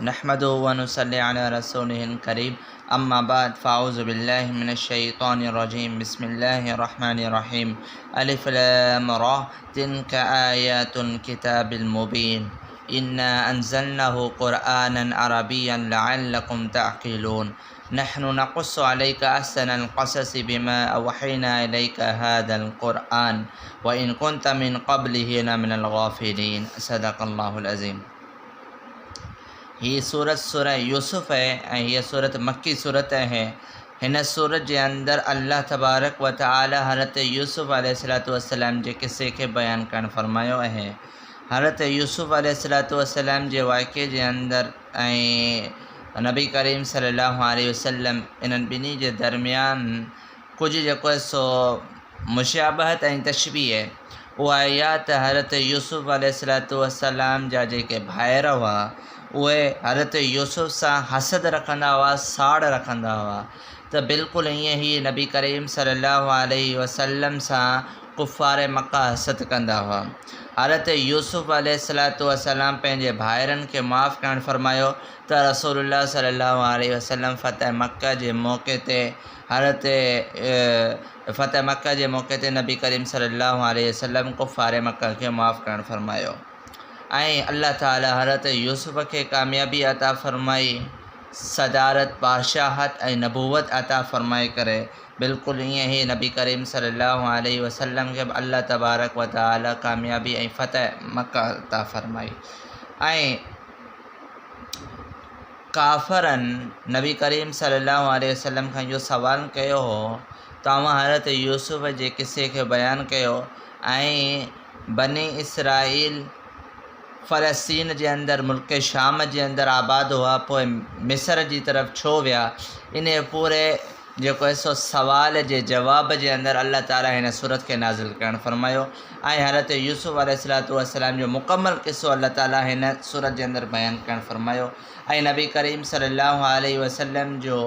नहमदुहु व नुसल्ली अला रसूलिहिल करीम अम्मा बाद फ़ाऊज़ु बिल्लाहि मिनश शैतानिर रजीम बिस्मिल्लाहिर रहमानिर रहीम अलिफ लाम रा तिलका आयातुल किताबिल मुबीन इन्ना अंज़लनाहु क़ुरआनन अरबिय्यन लअल्लकुम तअक़िलून नहनु नक़ुस्सु अलैका अहसनल क़ससि बिमा अवहैना इलैका हाज़ल क़ुरआन व इन कुन्त मिन क़ब्लिहि लमिनल गाफ़िलीन सदक़ल्लाहुल अज़ीम। ही सूरत सूरह यूसुफ है ऐं हीअ सूरत मक्की सूरत है। हिन सूरत जे अंदर अल्लाह तबारक व तआला हज़रत यूसुफ अलैहिस्सलातु वस्सलाम जे किस्से खे बयान करण फरमायो है। हज़रत यूसुफ अलैहिस्सलातु वस्सलाम जे वाक़े जे अंदर ऐं नबी करीम सल्लल्लाहु अलैहि वसल्लम इन्हनि ॿिन्ही जे दरमियान कुझु जेको आहे सो मुशाबहत ऐं तशबीह आहे। उहा इहा त हज़रत यूसुफ अलैहिस्सलातु वस्सलाम जा जेके भाइर हुआ उहे हज़रत यूसुफ सां हसद रखंदा हुआ, साड़ रखंदा हुआ। त बिल्कुलु ईअं ई नबी करीम सल्लल्लाहु अलैहि वसल्लम सां कुफ़ार मक्का हसद कंदा हुआ। हज़रत यूसुफ अलैहिस्सलातु वस्सलाम पंहिंजे भाइरनि खे माफ़ करणु फरमायो त रसूलुल्लाह सल्लल्लाहु अलैहि वसल्लम फ़तह मक्का जे मौक़े ते नबी करीम सल्लल्लाहु अलैहि वसल्लम कुफ़ार मक्का खे माफ़ करणु फरमायो ऐं अल्लाह ताला हज़रत यूसुफ खे कामयाबी अता फ़रमाई, सदारत, बादशाहत ऐं नबूवत अता फ़रमाए करे बिल्कुलु ईअं ई नबी करीम सल्लल्लाहु अलैहि वसल्लम खे बि अल्लाह तबारक व तआला कामयाबी ऐं फ़तह मक्का अता फ़रमाई। ऐं काफ़रनि नबी करीम सल्लल्लाहु अलैहि वसल्लम खां इहो सवाल कयो हो, तव्हां हज़रत यूसुफ जे किस्से खे बयानु कयो ऐं बनी इसराईल फ़लस्तीन जे अंदरि मुल्क शाम जे अंदरि आबाद हुआ, पोइ मिस्र जी तरफ़ छो विया। इन पूरे जेको आहे सो सवाल जे जवाब जे अंदरि अल्लाह ताला हिन सूरत खे नाज़िल करणु फरमायो ऐं हज़रत यूसुफ अलैहिस्सलातु वस्सलाम जो मुकमल क़िस्सो अल्लाह ताला हिन सूरत जे अंदरि बयानु करणु फरमायो ऐं नबी करीम सल्लल्लाहु अलैहि वसल्लम जो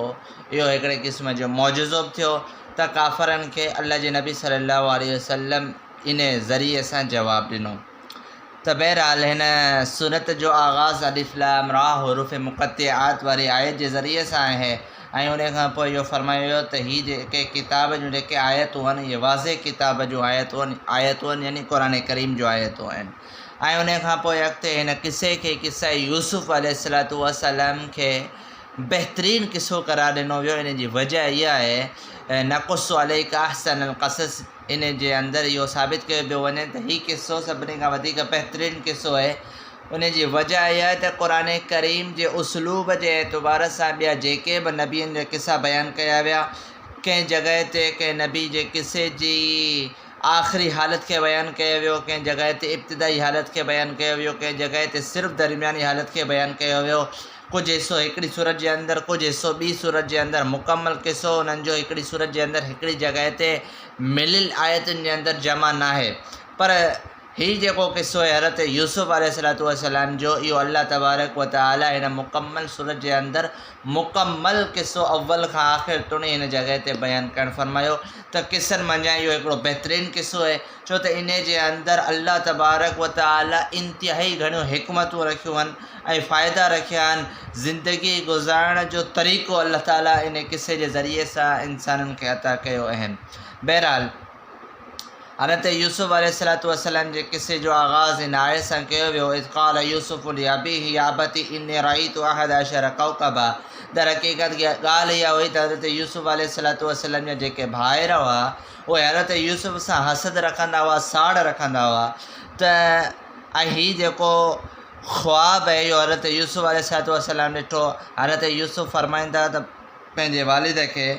इहो हिकिड़े क़िस्म जो मौजज़ो बि थियो त काफ़रनि खे अल्लाह जे नबी सल्लल्लाहु अलैहि वसल्लम इन ज़रिए सां जवाबु ॾिनो। त बहरहाल हिन सूरत जो आगाज़ अलिफ लाम रा हुरूफ़ मुक़त्तिआत वारी आयत जे ज़रिए सां आहे ऐं उन खां पोइ इहो फरमायो वियो त हीअ जेके किताब जूं जेके आयतूं आहिनि इहे वाज़े किताब जूं आयतूं आहिनि यानी क़ुरान करीम जूं आयतूं आहिनि। ऐं उन खां पोइ अॻिते हिन किस्से खे किस्सा यूसुफ अलैहिस्सलातु वस्सलाम खे बहितरीनु क़िस्सो करार ॾिनो वियो। इन जी वजह इहा आहे नक़ुस्सु अलैका अहसनल क़सस, इन जे अंदरि इहो साबित कयो पियो वञे त हीउ क़िस्सो सभिनी खां वधीक बहितरीनु क़िस्सो आहे। उन जी वजह इहा आहे त क़ुरान करीम जे उसलूब जे एतबार सां ॿिया जेके बि नबियनि जा क़िस्सा बयानु कया विया, कंहिं जॻह ते कंहिं नबी जे क़िस्से जी आख़िरी हालत खे बयानु कयो वियो, कंहिं जॻह ते इब्तिदाई हालत खे बयानु कयो वियो, कंहिं जॻह ते सिर्फ़ु दरमियानी हालत खे बयानु कयो वियो। कुझु हिसो हिकिड़ी सूरत जे अंदरि, कुझु हिसो ॿी सूरत जे अंदरि, मुकमल क़िस्सो उन्हनि जो हिकिड़ी सूरत जे अंदरि हिकिड़ी जॻह ते मिलियल आयतुनि जे अंदरि जमा न आहे। पर हीउ जेको क़िस्सो आहे हज़रत यूसुफ अलैहिस्सलातु वस्सलाम जो, इहो अल्लाह तबारक व तआला हिन मुकमल सूरत जे अंदरि मुकमल क़िस्सो अव्वल खां आख़िर ताईं हिन जॻह ते बयानु करणु फरमायो त क़िस्सनि मंझां इहो हिकिड़ो बहितरीनु क़िस्सो आहे, छो त इन जे अंदरि अल्लाह तबारक व तआला इंतिहाई घणियूं हिकमतूं रखियूं आहिनि ऐं फ़ाइदा रखिया आहिनि। ज़िंदगी गुज़ारण जो तरीक़ो अल्लाह ताला इन क़िस्से जे ज़रिए सां इंसाननि खे अता कयो आहिनि। बहरहाल हज़रत यूसुफ अलैहिस्सलातु वस्सलाम जे क़िस्से जो आगाज़ इन आयत सां कयो वियो, इज़ क़ाल यूसुफ़ु लिअबीहि या अबती इन्नी रअयतु अहद अशर कौकबा। दर हक़ीक़त ॻाल्हि इहा हुई त हज़रत यूसुफ अलैहिस्सलातु वस्सलाम जा जेके भाइर हुआ उहे हज़रत यूसुफ सां हसद रखंदा हुआ, साड़ रखंदा हुआ। त ऐं हीउ जेको ख़्वाबु आहे इहो हज़रत यूसुफ अलैहिस्सलातु वस्सलाम ॾिठो। हज़रत यूसुफ फरमाईंदा त पंहिंजे वालिद खे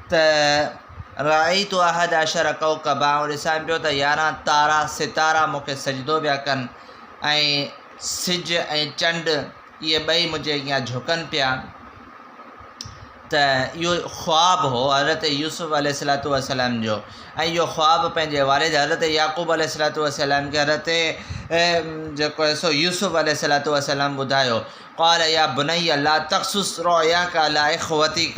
त रअयतु अहद अशर कौकबा, ऐं ॾिसां पियो त 11 तारा सितारा मूंखे सजदो पिया कनि ऐं सिज ऐं चंड इहे ॿई मुंहिंजे अॻियां झुकनि पिया। त इहो ख़्वाबु हो हज़रत यूसुफ अलैहिस्सलातु वस्सलाम जो ऐं इहो ख़्वाबु पंहिंजे वालिद हज़रत याक़ूब अलैहिस्सलातु वस्सलाम खे हज़रत जेको आहे सो यूसुफ अलैहिस्सलातु वस्सलाम ॿुधायो। क़ाल या बुनय्या ला तक़्सुस रुअयाका अला इख़्वतिक।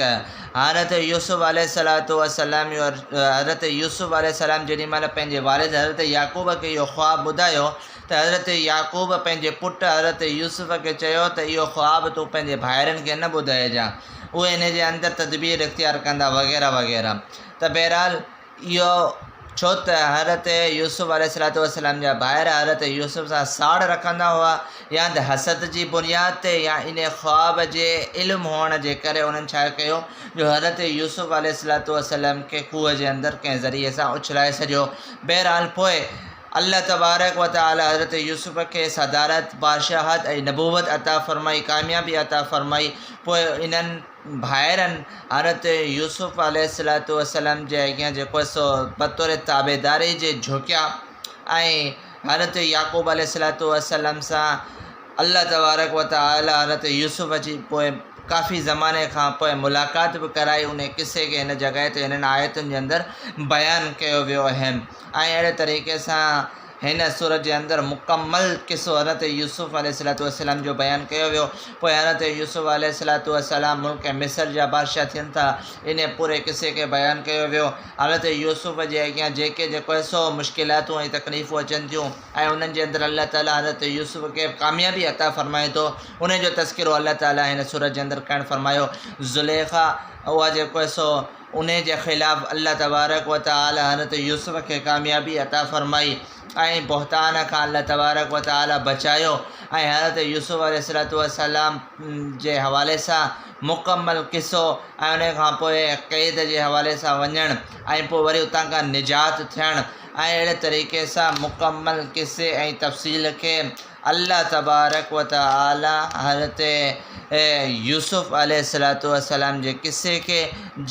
हज़रत यूसुफ़ अलैहिस्सलातु वस्सलाम हज़रत यूसुफ़ अलैहिस्सलाम जेॾी महिल पंहिंजे वारिद हज़रत याक़ूब खे इहो ख़्वाबु ॿुधायो त हज़रत याक़ूब पंहिंजे पुटु हज़रत यूसुफ़ खे चयो त इहो ख़्वाबु तूं पंहिंजे भाइरनि खे न ॿुधाइजांइ, उहे इन जे अंदरि तदबीर इख़्तियार कंदा वग़ैरह वग़ैरह। त बहरहाल इहो छो त हज़रत यूसुफ़ अलैहिस्सलातु वस्सलाम जा भाइर हज़रत यूसुफ़ सां साड़ रखंदा हुआ, या त हसद जी बुनियाद ते या इन ख़्वाब जे इल्मु हुअण जे करे उन्हनि छा कयो जो हज़रत यूसुफ़ अलैहिस्सलातु वस्सलाम खे खूह जे अंदरि कंहिं ज़रिए सां उछलाए छॾियो। बहरहाल पोइ अल्लाह तबारक व तआला हज़रत यूसुफ़ खे सदारत, बादशाहत ऐं नबूवत अता फ़रमाई, कामयाबी अता फ़रमाई। पोइ इन्हनि भाइरनि हज़रत यूसुफ़ अलैहिस्सलातु वस्सलाम जे अॻियां जेको सो बतौर ताबेदारी जे झुकिया ऐं हज़रत याक़ूब अलैहिस्सलातु वस्सलाम सां अल्लाह तबारक व तआला हज़रत यूसुफ़ जी पोइ काफ़ी ज़माने खां पोइ मुलाक़ात बि कराई। उन किसे खे हिन जॻह ते हिननि आयतुनि जे अंदरि बयानु कयो वियो आहे। ऐं अहिड़े तरीक़े सां हिन सूरत जे अंदरि मुकमल किसो हज़रत यूसुफ़ अलैहिस्सलातु वस्सलाम जो बयानु कयो वियो। पोइ हज़रत यूसुफ़ अलैहिस्सलातु वस्सलाम मुल्क मिस्र जा बादशाह थियनि था, इन पूरे किसे खे बयानु कयो वियो। हज़रत यूसुफ़ जे अॻियां जेके जेको सो मुश्किलातूं ऐं तकलीफ़ूं अचनि थियूं ऐं उन्हनि जे अंदरि अल्लाह ताला हज़रत यूसुफ़ खे कामयाबी अता फ़रमाए थो, उन जो तज़किरो अल्लाह ताला हिन सूरत जे अंदरि करणु फ़रमायो। ज़ुलेखा उहा जेको सो उन जे ख़िलाफ़ु अल्लाह तबारक व तआला हज़रत यूसुफ़ खे कामयाबी अता फ़रमाई ऐं बहतान खां अल्लाह तबारक व तआला बचायो। ऐं हज़रत यूसुफ़ अलैहिस्सलातु वस्सलाम जे हवाले सां मुकमल किसो ऐं उन खां पोइ क़ैद जे हवाले सां वञणु ऐं पोइ वरी उतां खां निजात थियणु ऐं अहिड़े तरीक़े सां मुकमल किसे ऐं तफ़सील खे अल्लाह तबारक व तआला हज़रत यूसुफ़ अलैहिस्सलातु वस्सलाम जे किसे खे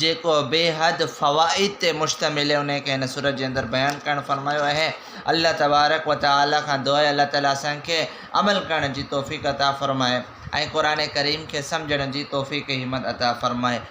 जेको बेहद फ़वाइद ते मुश्तमिल आहे उन खे हिन सूरत जे अंदरि बयानु करणु फ़रमायो आहे। अल्लाह तबारक व तआला खां दुआ आहे अल्लाह ताला असांखे अमल करण जी तौफ़ीक़ अता फ़रमाए ऐं क़ुरान करीम खे सम्झण जी तौफ़ीक़ हिम्मत अता फ़रमाए।